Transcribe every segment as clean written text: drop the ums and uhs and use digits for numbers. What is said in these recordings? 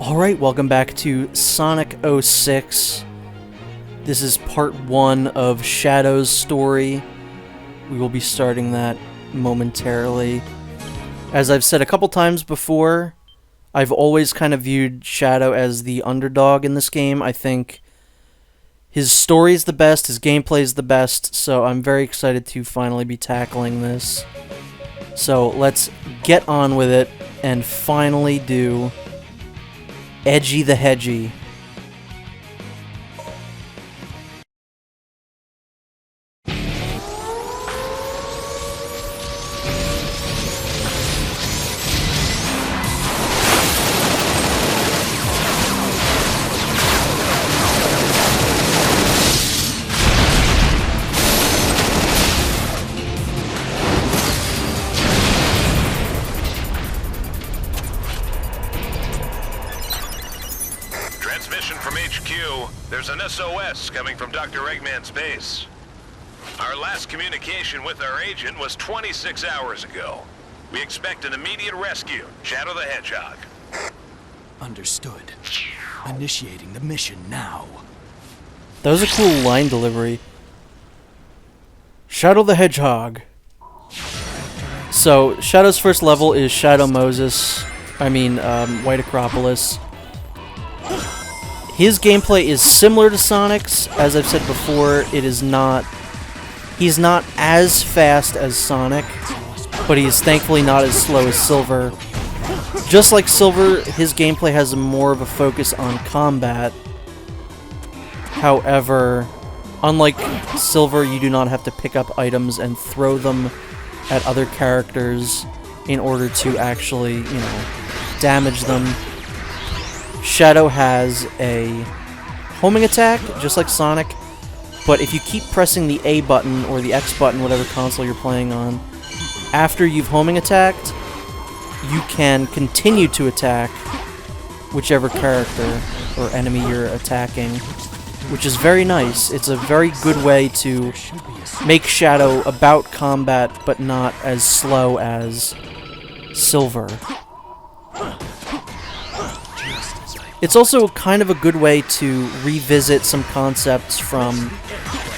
Alright, welcome back to Sonic 06. This is part 1 of Shadow's story. We will be starting that momentarily. As I've said a couple times before, I've always kind of viewed Shadow as the underdog in this game. I think his story's the best, his gameplay's the best, so I'm very excited to finally be tackling this. So let's get on with it and finally do Edgy the Hedgy. Transmission from HQ. There's an SOS coming from Dr. Eggman's base. Our last communication with our agent was 26 hours ago. We expect an immediate rescue. Shadow the Hedgehog. Understood. Initiating the mission now. That was a cool line delivery. Shadow the Hedgehog. So, Shadow's first level is Shadow Moses. White Acropolis. His gameplay is similar to Sonic's. As I've said before, he's not as fast as Sonic, but he's thankfully not as slow as Silver. Just like Silver, his gameplay has more of a focus on combat. However, unlike Silver, you do not have to pick up items and throw them at other characters in order to actually, damage them. Shadow has a homing attack, just like Sonic, but if you keep pressing the A button or the X button, whatever console you're playing on, after you've homing attacked, you can continue to attack whichever character or enemy you're attacking, which is very nice. It's a very good way to make Shadow about combat, but not as slow as Silver. It's also kind of a good way to revisit some concepts from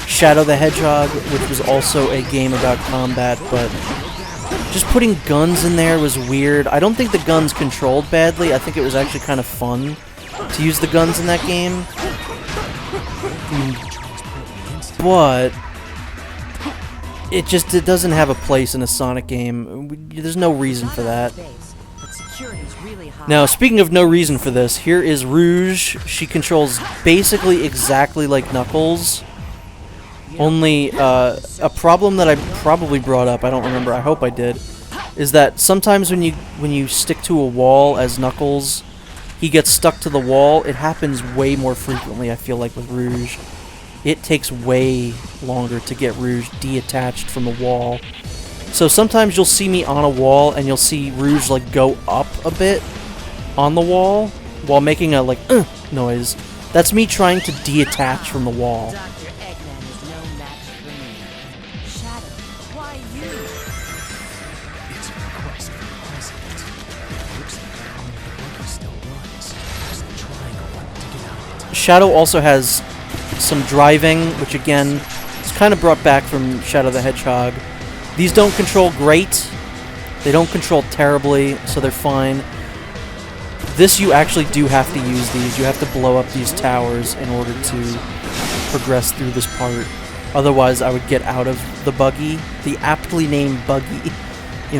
Shadow the Hedgehog, which was also a game about combat, but just putting guns in there was weird. I don't think the guns controlled badly. I think it was actually kind of fun to use the guns in that game. But it doesn't have a place in a Sonic game. There's no reason for that. Now, speaking of no reason for this, here is Rouge. She controls basically exactly like Knuckles. Only, a problem that I probably brought up, I don't remember, I hope I did, is that sometimes when you stick to a wall as Knuckles, he gets stuck to the wall. It happens way more frequently, I feel like, with Rouge. It takes way longer to get Rouge detached from the wall. So sometimes you'll see me on a wall and you'll see Rouge like go up a bit on the wall while making a noise. That's me trying to detach from the wall. Shadow also has some driving, which again is kind of brought back from Shadow the Hedgehog. These don't control great. They don't control terribly, so they're fine. This, you actually do have to use these. You have to blow up these towers in order to progress through this part. Otherwise, I would get out of the buggy. The aptly named buggy.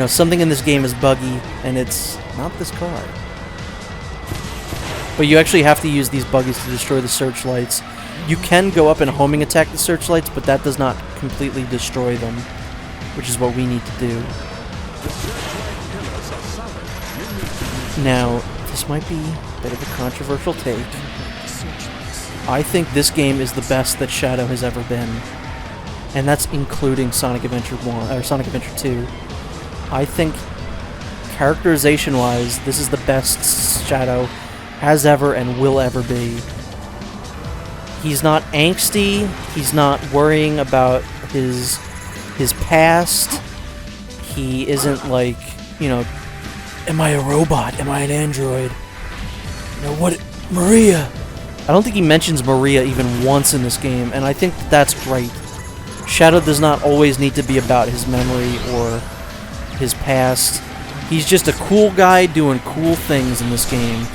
Something in this game is buggy, and it's not this car. But you actually have to use these buggies to destroy the searchlights. You can go up and homing attack the searchlights, but that does not completely destroy them, which is what we need to do. Now, this might be a bit of a controversial take. I think this game is the best that Shadow has ever been. And that's including Sonic Adventure 1, or Sonic Adventure 2. I think, characterization-wise, this is the best Shadow has ever and will ever be. He's not angsty, he's not worrying about his past, he isn't like, am I a robot? Am I an android? know what? Maria! I don't think he mentions Maria even once in this game, and I think that's great. Shadow does not always need to be about his memory or his past. He's just a cool guy doing cool things in this game.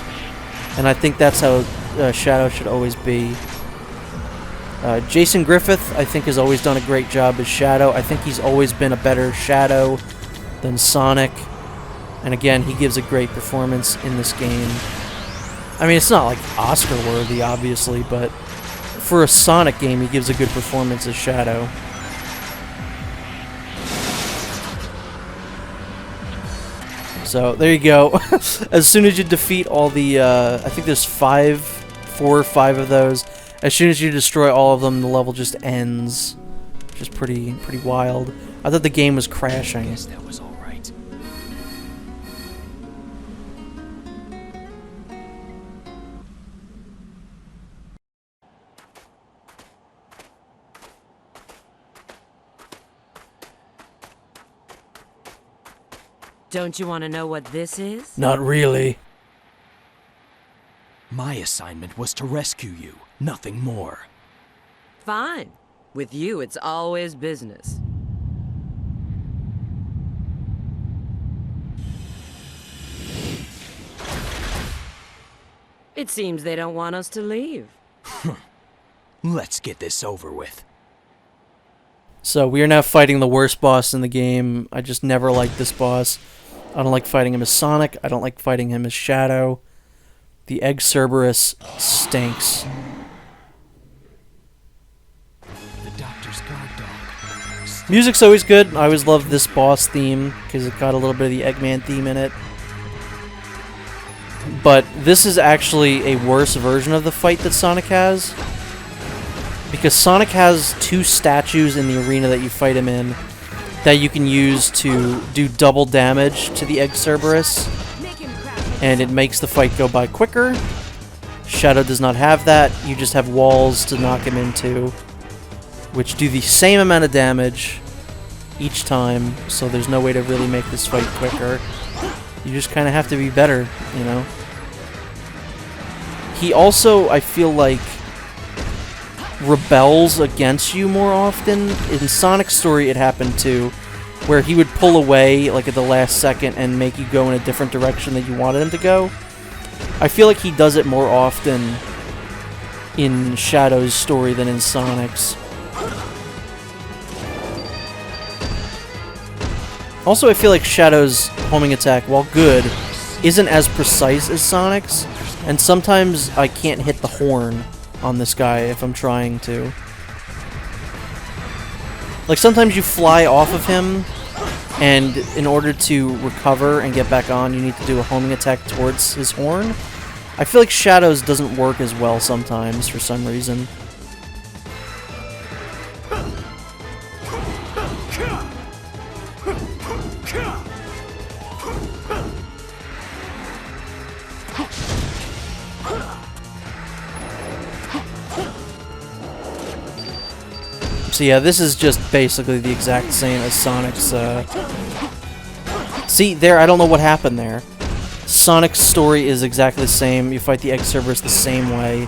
And I think that's how Shadow should always be. Jason Griffith, I think, has always done a great job as Shadow. I think he's always been a better Shadow than Sonic. And again, he gives a great performance in this game. I mean, it's not like Oscar-worthy, obviously, but for a Sonic game, he gives a good performance as Shadow. So, there you go. As soon as you defeat all the, I think there's 4 or 5 of those. As soon as you destroy all of them, the level just ends. Which is pretty wild. I thought the game was crashing. Guess that was all right. Don't you want to know what this is? Not really. My assignment was to rescue you, nothing more. Fine. With you, it's always business. It seems they don't want us to leave. Let's get this over with. So we are now fighting the worst boss in the game. I just never liked this boss. I don't like fighting him as Sonic. I don't like fighting him as Shadow. The Egg Cerberus stinks. The doctor's guard dog. Music's always good. I always love this boss theme because it got a little bit of the Eggman theme in it. But this is actually a worse version of the fight that Sonic has. Because Sonic has 2 statues in the arena that you fight him in that you can use to do double damage to the Egg Cerberus. And it makes the fight go by quicker. Shadow does not have that. You just have walls to knock him into, which do the same amount of damage each time, so there's no way to really make this fight quicker. You just kind of have to be better, you know? He also, I feel like, rebels against you more often. In Sonic's story, it happened too, where he would pull away like at the last second and make you go in a different direction that you wanted him to go. I feel like he does it more often in Shadow's story than in Sonic's. Also, I feel like Shadow's homing attack, while good, isn't as precise as Sonic's, and sometimes I can't hit the horn on this guy if I'm trying to. Like, sometimes you fly off of him, and in order to recover and get back on, you need to do a homing attack towards his horn. I feel like Shadow's doesn't work as well sometimes, for some reason. So yeah, this is just basically the exact same as Sonic's, See, there, I don't know what happened there. Sonic's story is exactly the same. You fight the Egg Cerberus the same way.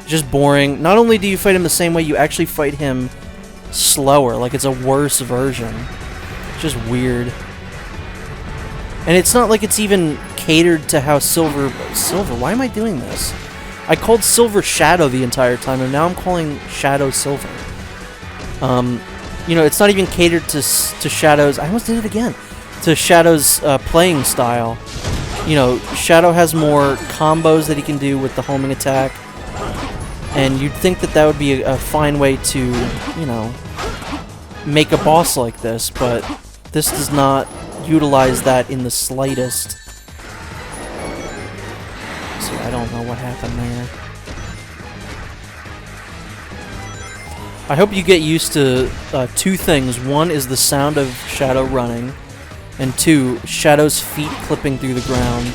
Just boring. Not only do you fight him the same way, you actually fight him slower. Like, it's a worse version. It's just weird. And it's not like it's even catered to how Silver, why am I doing this? I called Silver Shadow the entire time, and now I'm calling Shadow Silver. You know, it's not even catered to Shadow's... I almost did it again. To Shadow's playing style. You know, Shadow has more combos that he can do with the homing attack. And you'd think that that would be a fine way to, you know, make a boss like this. But this does not utilize that in the slightest. So I don't know what happened there. I hope you get used to 2 things. One is the sound of Shadow running, and 2, Shadow's feet clipping through the ground.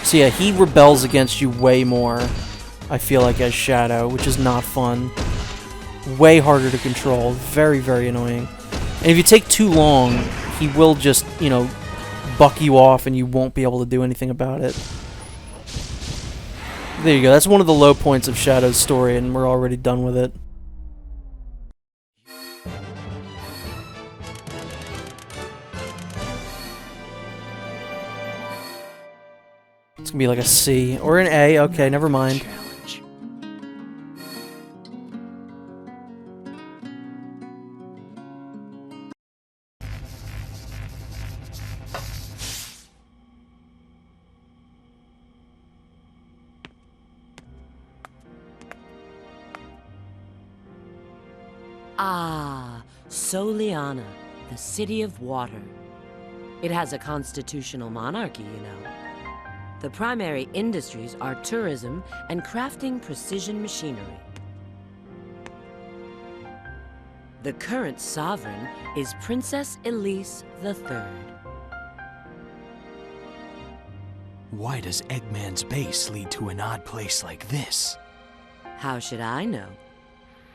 So yeah, he rebels against you way more, I feel like, as Shadow, which is not fun. Way harder to control. Very, very annoying. And if you take too long, he will just, you know, buck you off and you won't be able to do anything about it. There you go. That's one of the low points of Shadow's story, and we're already done with it. It's gonna be like a C or an A. Okay, never mind. Challenge. Ah, Soliana, the city of water. It has a constitutional monarchy, you know. The primary industries are tourism and crafting precision machinery. The current sovereign is Princess Elise III. Why does Eggman's base lead to an odd place like this? How should I know?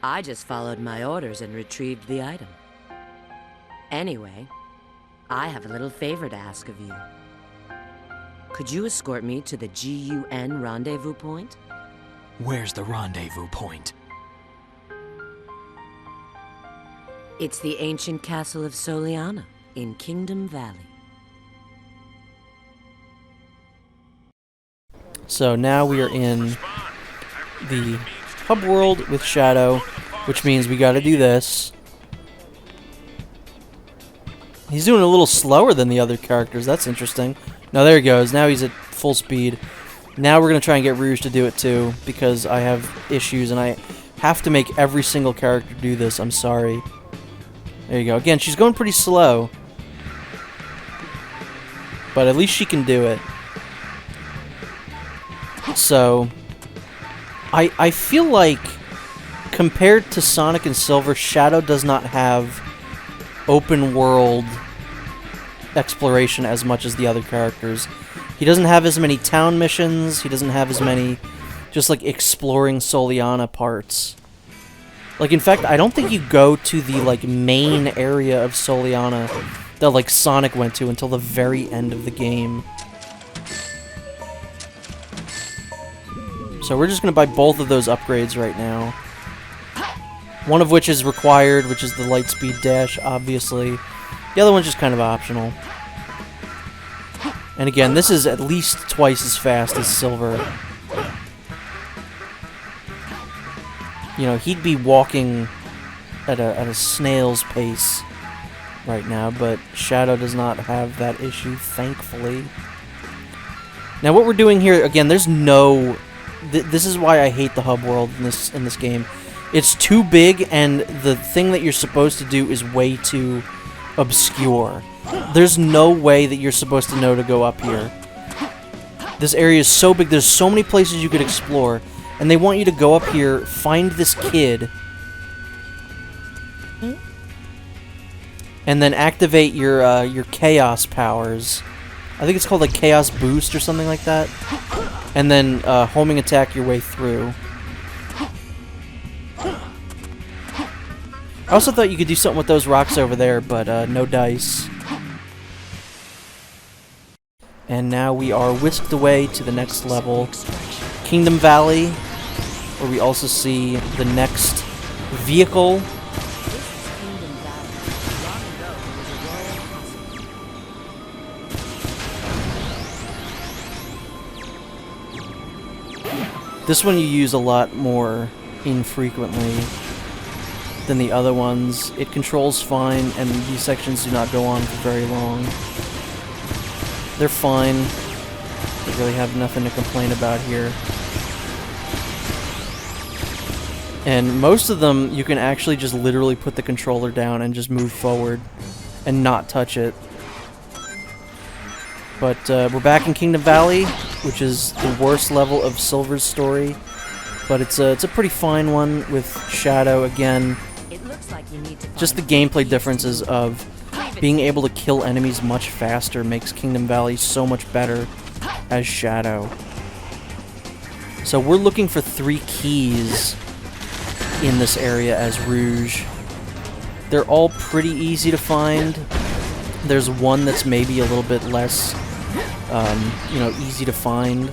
I just followed my orders and retrieved the item. Anyway, I have a little favor to ask of you. Could you escort me to the GUN rendezvous point? Where's the rendezvous point? It's the ancient castle of Soliana in Kingdom Valley. So now we are in the hub world with Shadow, which means we gotta do this. He's doing a little slower than the other characters. That's interesting. Now there he goes. Now he's at full speed. Now we're going to try and get Rouge to do it too, because I have issues and I have to make every single character do this. I'm sorry. There you go. Again, she's going pretty slow. But at least she can do it. So, I feel like, compared to Sonic and Silver, Shadow does not have open world exploration as much as the other characters. He doesn't have as many town missions, he doesn't have as many just like exploring Soliana parts. Like, in fact, I don't think you go to the like main area of Soliana that like Sonic went to until the very end of the game. So we're just gonna buy both of those upgrades right now. One of which is required, which is the Lightspeed Dash, obviously. The other one's just kind of optional. And again, this is at least twice as fast as Silver. You know, he'd be walking at a snail's pace right now, but Shadow does not have that issue, thankfully. Now what we're doing here, again, there's no... this is why I hate the hub world in this game. It's too big, and the thing that you're supposed to do is way too obscure. There's no way that you're supposed to know to go up here. This area is so big, there's so many places you could explore, and they want you to go up here, find this kid, and then activate your Chaos powers. I think it's called like Chaos Boost or something like that. And then homing attack your way through. I also thought you could do something with those rocks over there, but no dice. And now we are whisked away to the next level, Kingdom Valley, where we also see the next vehicle. This one you use a lot more infrequently than the other ones. It controls fine, and these sections do not go on for very long. They're fine. They really have nothing to complain about here. And most of them, you can actually just literally put the controller down and just move forward and not touch it. But we're back in Kingdom Valley, which is the worst level of Silver's story. But it's a pretty fine one with Shadow again. Just the gameplay differences of being able to kill enemies much faster makes Kingdom Valley so much better as Shadow. So we're looking for 3 keys in this area as Rouge. They're all pretty easy to find. There's one that's maybe a little bit less, you know, easy to find.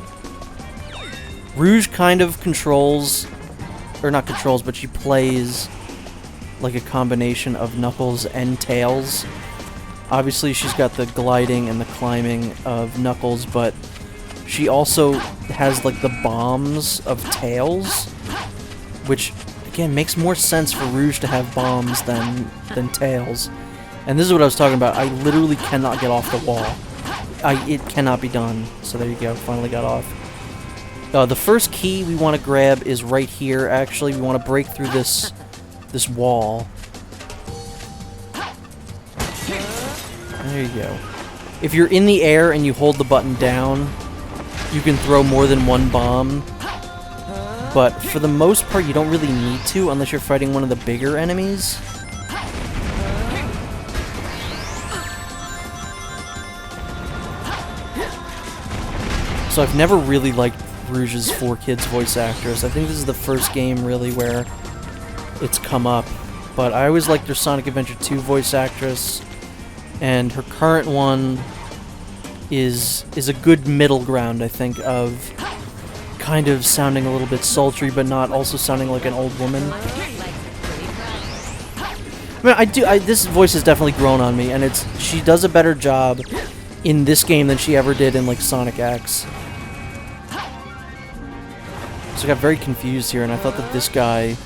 Rouge kind of controls, or not controls, but she plays like a combination of Knuckles and Tails. Obviously, she's got the gliding and the climbing of Knuckles, but she also has like the bombs of Tails, which again makes more sense for Rouge to have bombs than Tails. And this is what I was talking about. I literally cannot get off the wall. It cannot be done. So there you go. Finally got off. The first key we want to grab is right here. Actually, we want to break through this wall. There you go. If you're in the air and you hold the button down, you can throw more than one bomb. But for the most part, you don't really need to unless you're fighting one of the bigger enemies. So I've never really liked Rouge's 4Kids voice actress. I think this is the first game really where it's come up. But I always liked her Sonic Adventure 2 voice actress, and her current one is a good middle ground, I think, of kind of sounding a little bit sultry, but not also sounding like an old woman. I mean, this voice has definitely grown on me, and she does a better job in this game than she ever did in, like, Sonic X. So I got very confused here, and I thought that this guy,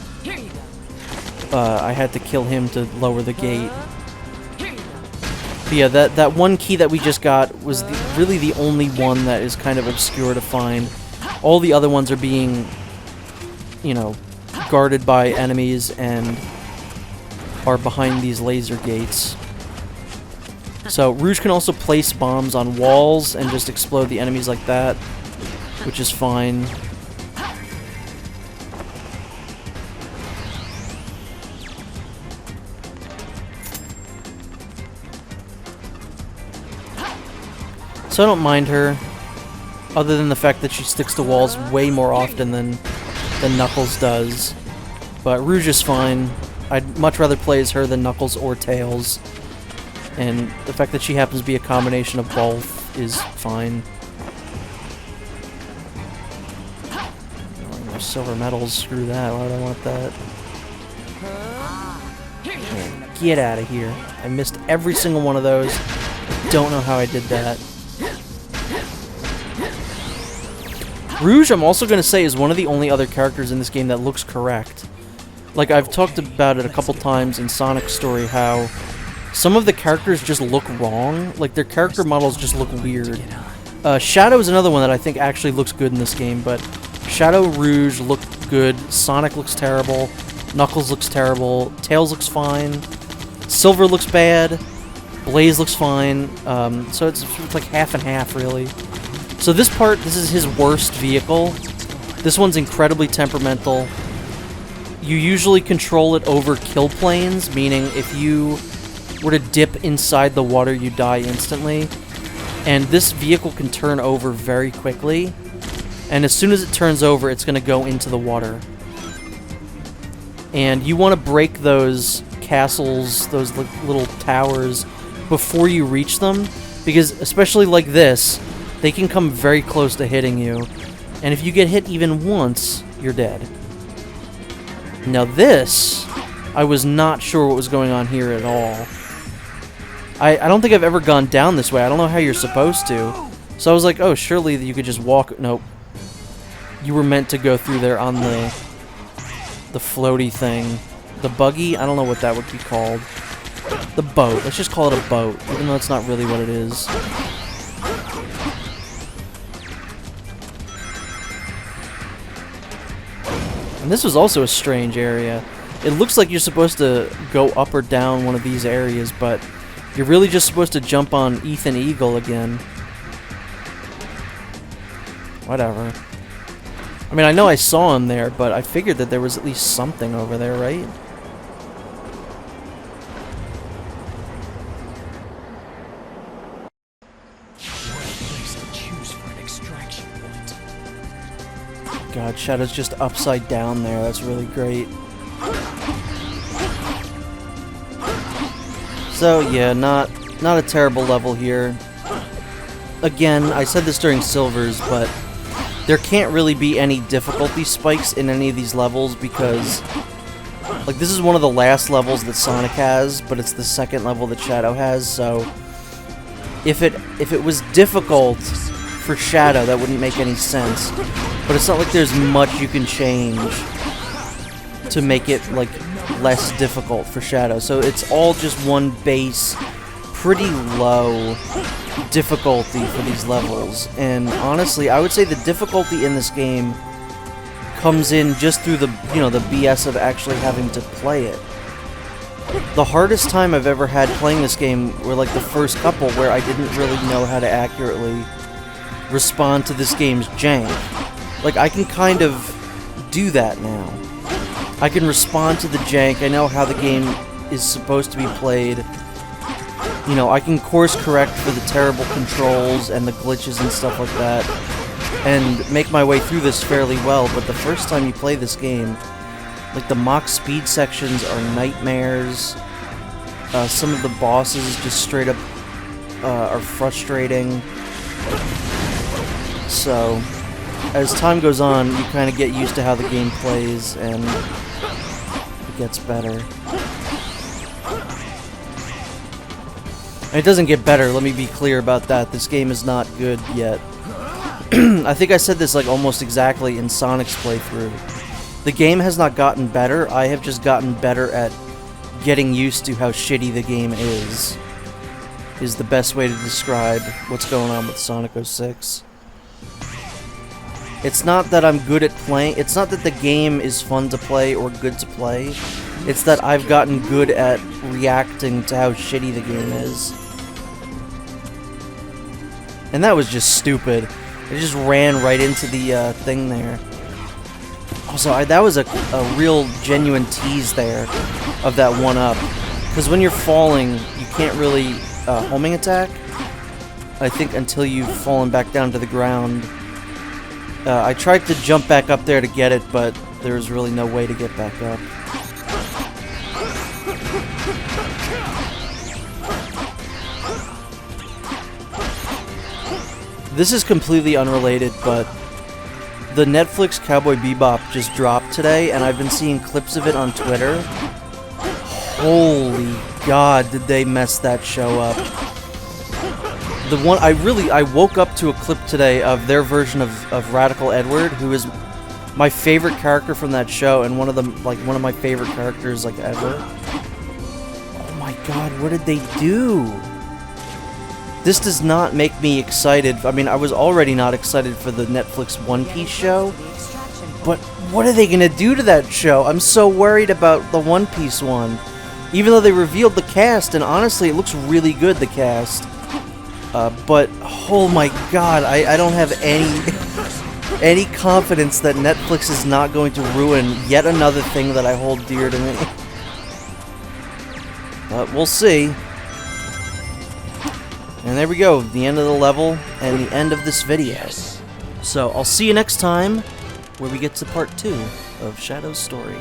I had to kill him to lower the gate. But yeah, that one key that we just got was really the only one that is kind of obscure to find. All the other ones are being, you know, guarded by enemies and are behind these laser gates. So Rouge can also place bombs on walls and just explode the enemies like that, which is fine. So I don't mind her, other than the fact that she sticks to walls way more often than Knuckles does. But Rouge is fine. I'd much rather play as her than Knuckles or Tails. And the fact that she happens to be a combination of both is fine. Oh, silver medals, screw that, why would I want that? Man, get out of here. I missed every single one of those. Don't know how I did that. Rouge, I'm also going to say, is one of the only other characters in this game that looks correct. Like, I've talked about it a couple times in Sonic's story, how some of the characters just look wrong. Like, their character models just look weird. Shadow is another one that I think actually looks good in this game, but Shadow, Rouge look good, Sonic looks terrible, Knuckles looks terrible, Tails looks fine, Silver looks bad, Blaze looks fine, so it's like half and half, really. So this is his worst vehicle. This one's incredibly temperamental. You usually control it over kill planes, meaning if you were to dip inside the water, you die instantly. And this vehicle can turn over very quickly. And as soon as it turns over, it's going to go into the water. And you want to break those castles, those little towers, before you reach them. Because, especially like this, they can come very close to hitting you, and if you get hit even once, you're dead. Now this, I was not sure what was going on here at all. I don't think I've ever gone down this way. I don't know how you're supposed to. So I was like, oh, surely you could just walk. Nope. You were meant to go through there on the floaty thing. The buggy? I don't know what that would be called. The boat. Let's just call it a boat, even though it's not really what it is. And this was also a strange area. It looks like you're supposed to go up or down one of these areas, but you're really just supposed to jump on Ethan Eagle again. Whatever. I mean, I know I saw him there, but I figured that there was at least something over there, right? God, Shadow's just upside down there. That's really great. So yeah, not a terrible level here. Again, I said this during Silver's, but there can't really be any difficulty spikes in any of these levels because, like, this is one of the last levels that Sonic has, but it's the second level that Shadow has, so if it was difficult for Shadow, that wouldn't make any sense. But it's not like there's much you can change to make it, like, less difficult for Shadow. So it's all just one base, pretty low difficulty for these levels. And honestly, I would say the difficulty in this game comes in just through the, you know, the BS of actually having to play it. The hardest time I've ever had playing this game were like the first couple where I didn't really know how to accurately respond to this game's jank. Like, I can kind of do that now. I can respond to the jank, I know how the game is supposed to be played. You know, I can course correct for the terrible controls and the glitches and stuff like that, and make my way through this fairly well, but the first time you play this game, like, the mock speed sections are nightmares. Some of the bosses just straight up are frustrating. So, as time goes on, you kind of get used to how the game plays, and it gets better. And it doesn't get better, let me be clear about that. This game is not good yet. I think I said this like almost exactly in Sonic's playthrough. The game has not gotten better, I have just gotten better at getting used to how shitty the game is the best way to describe what's going on with Sonic 06. It's not that I'm good at playing, it's not that the game is fun to play or good to play, it's that I've gotten good at reacting to how shitty the game is. And that was just stupid. It just ran right into the thing there. Also, that was a real genuine tease there of that 1-up. Because when you're falling, you can't really homing attack, I think, until you've fallen back down to the ground. I tried to jump back up there to get it, but there was really no way to get back up. This is completely unrelated, but the Netflix Cowboy Bebop just dropped today, and I've been seeing clips of it on Twitter. Holy God, did they mess that show up. The one, I woke up to a clip today of their version of Radical Edward, who is my favorite character from that show, and one of my favorite characters, like, ever. Oh my God, what did they do? This does not make me excited. I mean, I was already not excited for the Netflix One Piece show, but what are they gonna do to that show? I'm so worried about the One Piece one. Even though they revealed the cast, and honestly, it looks really good, the cast. But, oh my God, I don't have any confidence that Netflix is not going to ruin yet another thing that I hold dear to me. But we'll see. And there we go, the end of the level, and the end of this video. So, I'll see you next time, where we get to part 2 of Shadow's story.